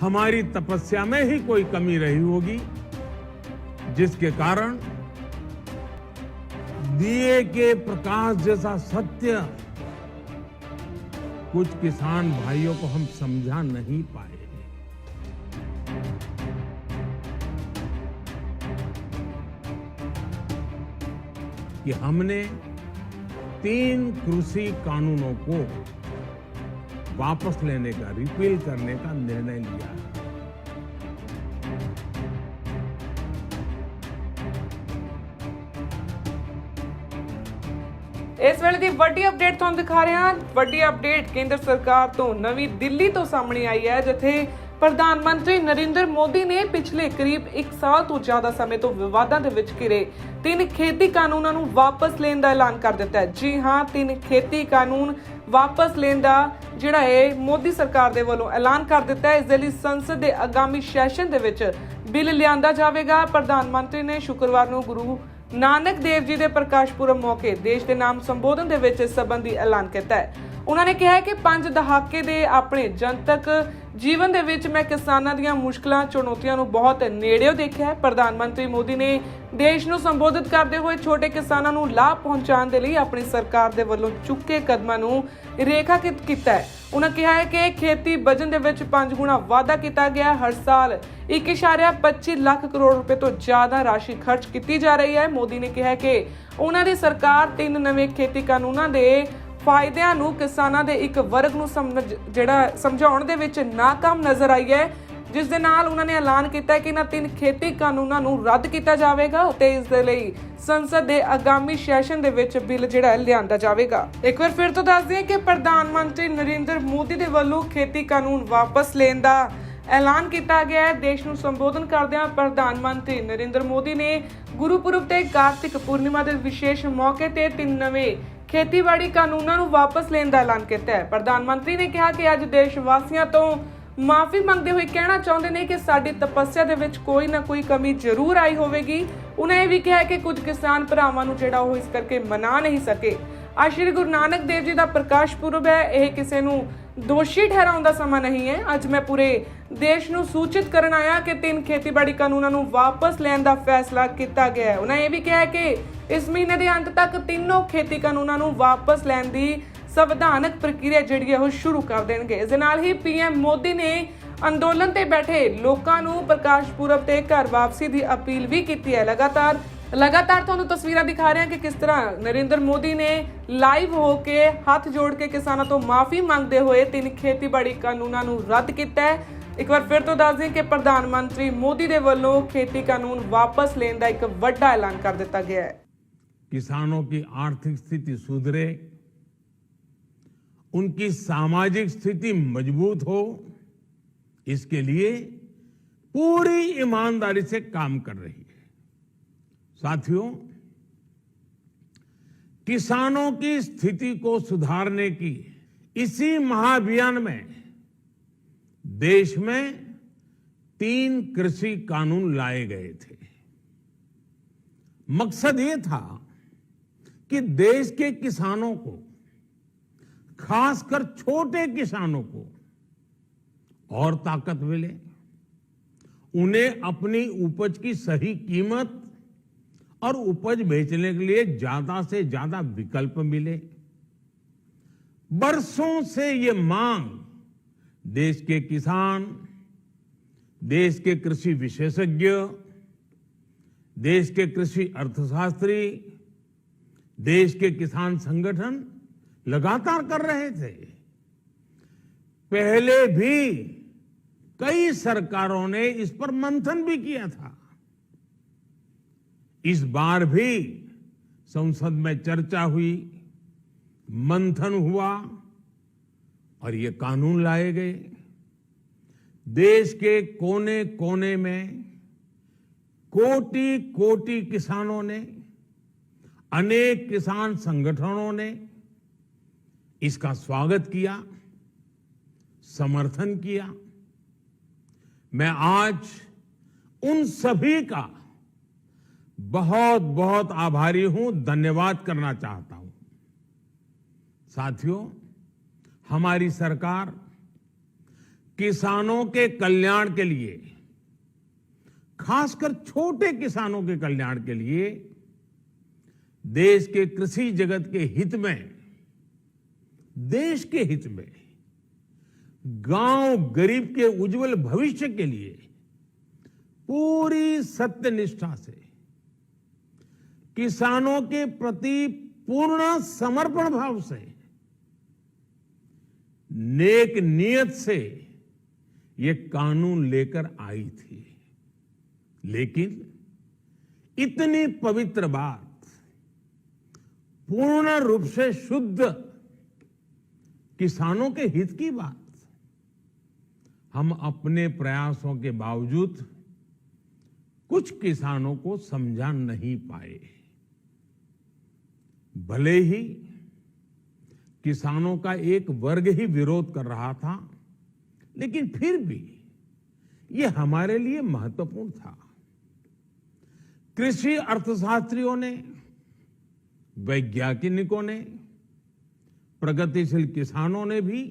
हमारी तपस्या में ही कोई कमी रही होगी, जिसके कारण दिए के प्रकाश जैसा सत्य कुछ किसान भाइयों को हम समझा नहीं पाए। कि हमने 3 कृषि कानूनों को वापस लेने का, रिपील करने का निर्णय लिया है। इस वेले दी वड्डी अपडेट तुहानूं दिखा रहे हैं। वड्डी अपडेट केंद्र सरकार तो नवी दिल्ली तो सामने आई है, जिथे प्रधानमंत्री नरेंद्र मोदी ने पिछले करीब 1 साल तो ज्यादा समय तो विवादां दे विच घिरे 3 खेती कानूनां नूं वापस लेण दा ऐलान कर दिता है। जी हां, 3 खेती कानून वापस लेण दा जिहड़ा है मोदी सरकार दे वल्लों ऐलान कर दिता है। इस दे लई संसद दे आगामी सैशन दे विच बिल लिआंदा जावेगा। प्रधानमंत्री ने शुक्रवार नूं गुरु नानक देव जी के प्रकाश पुरब मौके देश के नाम संबोधन दे विच इस संबंधी ऐलान किया है। उन्होंने कहा है कि 5 दहाके दे अपने जनतक जीवन दे विच मैं किसानां दीयां मुश्किलां चुनौतियां नूं बहुत नेड़ियों देखा है। प्रधानमंत्री मोदी ने देश नूं संबोधित करते हुए छोटे किसानां नूं लाभ पहुंचाउण दे लई अपनी सरकार दे वल्लों चुके कदमां नूं रेखाकित कीता है। उन्होंने कहा है कि खेती बजट दे विच 5 गुणा वाधा किया गया। हर साल 1.25 लाख करोड़ रुपए तो ज्यादा राशि खर्च की जा रही है। मोदी ने कहा कि उन्हां दी सरकार 3 नवे खेती कानूनां दे फायदिਆਂ ਨੂੰ ਕਿਸਾਨਾਂ ਦੇ ਇੱਕ ਵਰਗ ਨੂੰ ਸਮਝਾਉਣ ਦੇ ਵਿੱਚ ਨਾਕਾਮ ਨਜ਼ਰ ਆਈ ਹੈ, ਜਿਸ ਦੇ ਨਾਲ ਉਹਨਾਂ ਨੇ ਐਲਾਨ ਕੀਤਾ ਕਿ ਇਹਨਾਂ 3 ਖੇਤੀ ਕਾਨੂੰਨਾਂ ਨੂੰ ਰੱਦ ਕੀਤਾ ਜਾਵੇਗਾ ਤੇ ਇਸ ਦੇ ਲਈ ਸੰਸਦ ਦੇ ਆਗਾਮੀ ਸੈਸ਼ਨ ਦੇ ਵਿੱਚ ਬਿੱਲ ਜਿਹੜਾ ਲਿਆਂਦਾ ਜਾਵੇਗਾ। ਇੱਕ ਵਾਰ ਫਿਰ ਤੋਂ ਦੱਸ ਦਈਏ ਕਿ ਪ੍ਰਧਾਨ ਮੰਤਰੀ ਨਰਿੰਦਰ ਮੋਦੀ ਦੇ ਵੱਲੋਂ ਖੇਤੀ ਕਾਨੂੰਨ ਵਾਪਸ ਲੈਣ ਦਾ ਐਲਾਨ ਕੀਤਾ ਗਿਆ ਹੈ। ਦੇਸ਼ ਨੂੰ ਸੰਬੋਧਨ ਕਰਦਿਆਂ ਪ੍ਰਧਾਨ ਮੰਤਰੀ ਨਰਿੰਦਰ ਮੋਦੀ ਨੇ ਗੁਰਪੁਰਬ ਤੇ ਕਾਰਤਿਕ ਪੂਰਨਿਮਾ ਦੇ ਵਿਸ਼ੇਸ਼ ਮੌਕੇ ਤੇ 3 ਨਵੇਂ ਖੇਤੀਬਾੜੀ ਕਾਨੂੰਨਾਂ ਨੂੰ ਵਾਪਸ ਲੈਣ ਦਾ ਐਲਾਨ ਕੀਤਾ ਹੈ। ਪ੍ਰਧਾਨ ਮੰਤਰੀ ਨੇ ਕਿਹਾ ਕਿ ਅੱਜ ਦੇਸ਼ ਵਾਸੀਆਂ ਤੋਂ ਮਾਫੀ ਮੰਗਦੇ ਹੋਏ ਕਹਿਣਾ ਚਾਹੁੰਦੇ ਨੇ ਕਿ ਸਾਡੀ ਤਪੱਸਿਆ ਦੇ ਵਿੱਚ ਕੋਈ ਨਾ ਕੋਈ ਕਮੀ ਜ਼ਰੂਰ ਆਈ ਹੋਵੇਗੀ। ਉਹਨਾਂ ਇਹ ਵੀ ਕਿਹਾ ਕਿ ਕੁਝ ਕਿਸਾਨ ਭਰਾਵਾਂ ਨੂੰ ਜਿਹੜਾ ਉਹ ਇਸ ਕਰਕੇ ਮਨਾ ਨਹੀਂ ਸਕੇ। ਅੱਜ ਸ਼੍ਰੀ ਗੁਰੂ ਨਾਨਕ ਦੇਵ ਜੀ ਦਾ ਪ੍ਰਕਾਸ਼ ਪੁਰਬ ਹੈ। ਇਹ ਕਿਸੇ ਨੂੰ ਦੋਸ਼ੀ ਠਹਿਰਾਉਣ ਦਾ ਸਮਾਂ ਨਹੀਂ ਹੈ। ਅੱਜ ਮੈਂ ਪੂਰੇ ਦੇਸ਼ ਨੂੰ ਸੂਚਿਤ ਕਰਨ ਆਇਆ ਕਿ 3 ਖੇਤੀਬਾੜੀ ਕਾਨੂੰਨਾਂ ਨੂੰ ਵਾਪਸ ਲੈਣ ਦਾ ਫੈਸਲਾ ਕੀਤਾ ਗਿਆ ਹੈ। ਉਹਨਾਂ ਇਹ ਵੀ ਕਿਹਾ ਕਿ ਇਸ ਮਹੀਨੇ ਦੇ ਅੰਤ ਤੱਕ ਤਿੰਨੋਂ ਖੇਤੀ ਕਾਨੂੰਨਾਂ ਨੂੰ ਵਾਪਸ ਲੈਣ ਦੀ ਸੰਵਿਧਾਨਕ ਪ੍ਰਕਿਰਿਆ ਜਿਹੜੀ ਹੈ ਉਹ ਸ਼ੁਰੂ ਕਰ ਦੇਣਗੇ। ਇਸ ਦੇ ਨਾਲ ਹੀ ਪੀਐਮ ਮੋਦੀ ਨੇ ਅੰਦੋਲਨ ਤੇ ਬੈਠੇ ਲੋਕਾਂ ਨੂੰ ਪ੍ਰਕਾਸ਼ ਪੁਰਬ ਤੇ ਘਰ ਵਾਪਸੀ ਦੀ ਅਪੀਲ ਵੀ ਕੀਤੀ ਹੈ। ਲਗਾਤਾਰ ਤੁਹਾਨੂੰ ਤਸਵੀਰਾਂ ਦਿਖਾ ਰਹੇ ਹਾਂ ਕਿ ਕਿਸ ਤਰ੍ਹਾਂ ਨਰਿੰਦਰ ਮੋਦੀ ਨੇ ਲਾਈਵ ਹੋ ਕੇ ਹੱਥ ਜੋੜ ਕੇ ਕਿਸਾਨਾਂ ਤੋਂ ਮਾਫੀ ਮੰਗਦੇ ਹੋਏ 3 ਖੇਤੀਬਾੜੀ ਕਾਨੂੰਨਾਂ ਨੂੰ ਰੱਦ ਕੀਤਾ ਹੈ। ਇੱਕ ਵਾਰ ਫਿਰ ਤੋਂ ਦੱਸ ਦੇं ਕਿ ਪ੍ਰਧਾਨ ਮੰਤਰੀ ਮੋਦੀ ਦੇ ਵੱਲੋਂ खेती कानून वापस लेने का एक बड़ा ऐलान कर दिया गया है। किसानों की आर्थिक स्थिति सुधरे, उनकी सामाजिक स्थिति मजबूत हो, इसके लिए पूरी ईमानदारी से काम कर रही है। साथियों, किसानों की स्थिति को सुधारने की इसी महाअभियान में देश में 3 कृषि कानून लाए गए थे। मकसद ये था कि देश के किसानों को, खासकर छोटे किसानों को और ताकत मिले, उन्हें अपनी उपज की सही कीमत और उपज बेचने के लिए ज्यादा से ज्यादा विकल्प मिले। बरसों से ये मांग देश के किसान, देश के कृषि विशेषज्ञ, देश के कृषि अर्थशास्त्री, देश के किसान संगठन लगातार कर रहे थे। पहले भी कई सरकारों ने इस पर मंथन भी किया था। इस बार भी संसद में चर्चा हुई, मंथन हुआ और ये कानून लाए गए। देश के कोने कोने में कोटि कोटि किसानों ने, अनेक किसान संगठनों ने इसका स्वागत किया, समर्थन किया। मैं आज उन सभी का बहुत बहुत आभारी हूं, धन्यवाद करना चाहता हूं। साथियों, हमारी सरकार किसानों के कल्याण के लिए, खासकर छोटे किसानों के कल्याण के लिए, देश के कृषि जगत के हित में, देश के हित में, गांव गरीब के उज्जवल भविष्य के लिए पूरी सत्यनिष्ठा से, किसानों के प्रति पूर्ण समर्पण भाव से, नेक नियत से ये कानून लेकर आई थी। लेकिन इतनी पवित्र बात, पूर्ण रूप से शुद्ध किसानों के हित की बात, हम अपने प्रयासों के बावजूद कुछ किसानों को समझा नहीं पाए। भले ही किसानों का एक वर्ग ही विरोध कर रहा था, लेकिन फिर भी यह हमारे लिए महत्वपूर्ण था। कृषि अर्थशास्त्रियों ने, वैज्ञानिकों ने, प्रगतिशील किसानों ने भी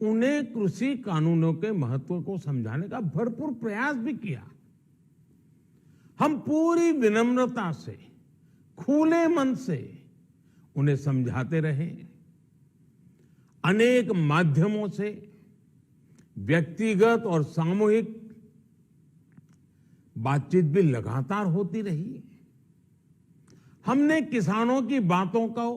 उन्हें कृषि कानूनों के महत्व को समझाने का भरपूर प्रयास भी किया। हम पूरी विनम्रता से, खुले मन से उन्हें समझाते रहे। अनेक माध्यमों से व्यक्तिगत और सामूहिक बातचीत भी लगातार होती रही। हमने किसानों की बातों को,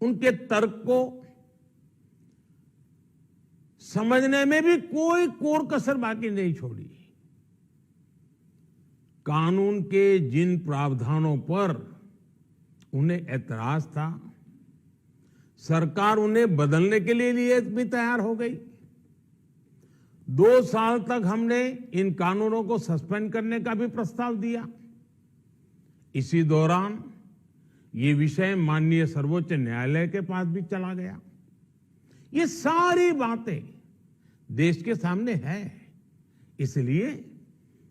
उनके तर्क को समझने में भी कोई कोर कसर बाकी नहीं छोड़ी। कानून के जिन प्रावधानों पर उन्हें ऐतराज था, सरकार उन्हें बदलने के लिए भी तैयार हो गई। 2 साल तक हमने इन कानूनों को सस्पेंड करने का भी प्रस्ताव दिया। इसी दौरान ये विषय माननीय सर्वोच्च न्यायालय के पास भी चला गया। ये सारी बातें देश के सामने है, इसलिए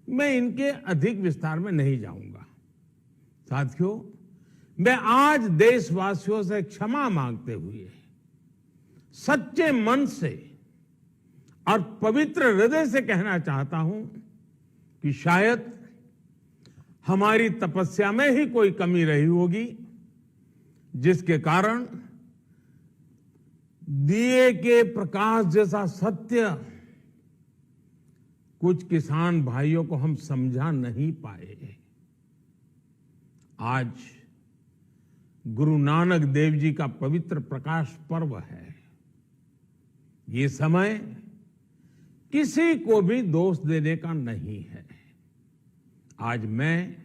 मैं इनके अधिक विस्तार में नहीं जाऊंगा। साथियों, मैं आज देशवासियों से क्षमा मांगते हुए सच्चे मन से और पवित्र हृदय से कहना चाहता हूं कि शायद हमारी तपस्या में ही कोई कमी रही होगी, जिसके कारण दिए के प्रकाश जैसा सत्य कुछ किसान भाइयों को हम समझा नहीं पाए। आज गुरु नानक देव जी का पवित्र प्रकाश पर्व है। ये समय किसी को भी दोष देने का नहीं है। आज मैं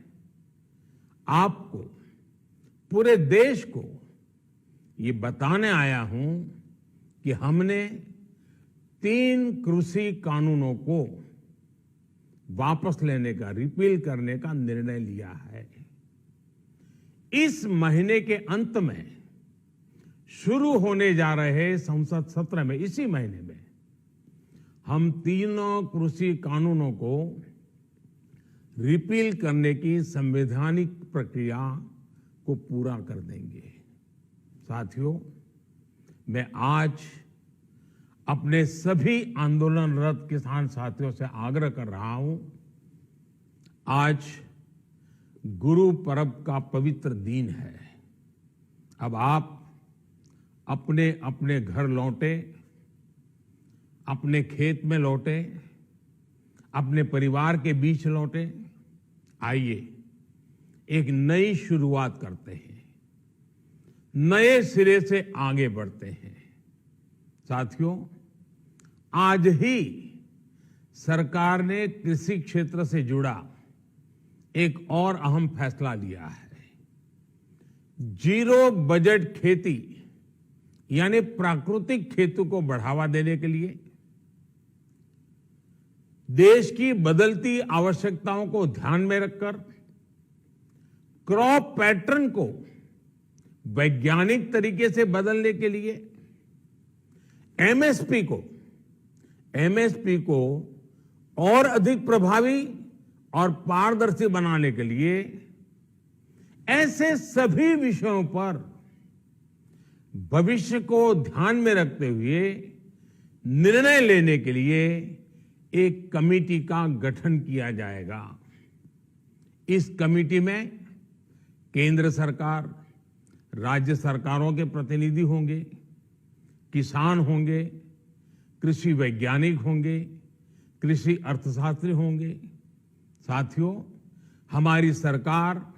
आपको, पूरे देश को ये बताने आया हूं कि हमने 3 कृषि कानूनों को वापस लेने का, रिपील करने का निर्णय लिया है। इस महीने के अंत में शुरू होने जा रहे संसद सत्र में, इसी महीने में, हम 3 कृषि कानूनों को रिपील करने की संवैधानिक प्रक्रिया को पूरा कर देंगे। साथियों, मैं आज अपने सभी आंदोलनरत किसान साथियों से आग्रह कर रहा हूं, आज गुरु पर्व का पवित्र दिन है। अब आप अपने अपने घर लौटे, अपने खेत में लौटे, अपने परिवार के बीच लौटे। आइए एक नई शुरुआत करते हैं, नए सिरे से आगे बढ़ते हैं। साथियों, आज ही सरकार ने कृषि क्षेत्र से जुड़ा एक और अहम फैसला लिया है। 0 बजट खेती यानी प्राकृतिक खेती को बढ़ावा देने के लिए, देश की बदलती आवश्यकताओं को ध्यान में रखकर क्रॉप पैटर्न को वैज्ञानिक तरीके से बदलने के लिए एमएसपी को और अधिक प्रभावी और पारदर्शी बनाने के लिए ऐसे सभी विषयों पर भविष्य को ध्यान में रखते हुए निर्णय लेने के लिए एक कमेटी का गठन किया जाएगा। इस कमेटी में केंद्र सरकार, राज्य सरकारों के प्रतिनिधि होंगे, किसान होंगे, कृषि वैज्ञानिक होंगे, कृषि अर्थशास्त्री होंगे। साथियों, हमारी सरकार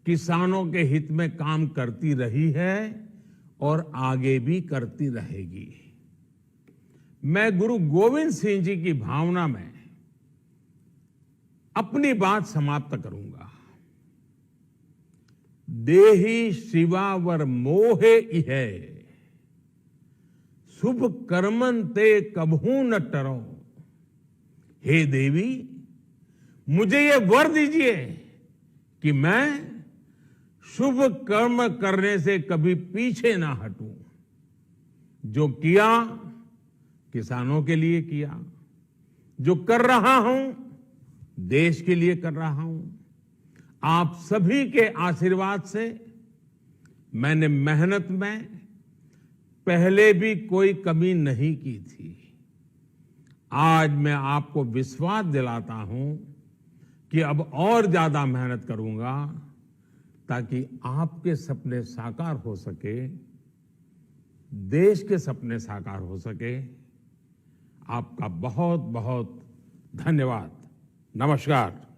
किसानों के हित में काम करती रही है और आगे भी करती रहेगी। मैं गुरु गोविंद सिंह जी की भावना में अपनी बात समाप्त करूंगा। देहि शिवावर मोहे इहे, शुभ कर्मन ते कबहू न टरो। हे देवी, मुझे ये वर दीजिए कि मैं शुभ कर्म करने से कभी पीछे ना हटूं। जो किया किसानों के लिए किया, जो कर रहा हूं देश के लिए कर रहा हूं। आप सभी के आशीर्वाद से मैंने मेहनत में पहले भी कोई कमी नहीं की थी। आज मैं आपको विश्वास दिलाता हूं कि अब और ज्यादा मेहनत करूंगा ताकि आपके सपने साकार हो सके, देश के सपने साकार हो सके। आपका बहुत बहुत धन्यवाद। नमस्कार।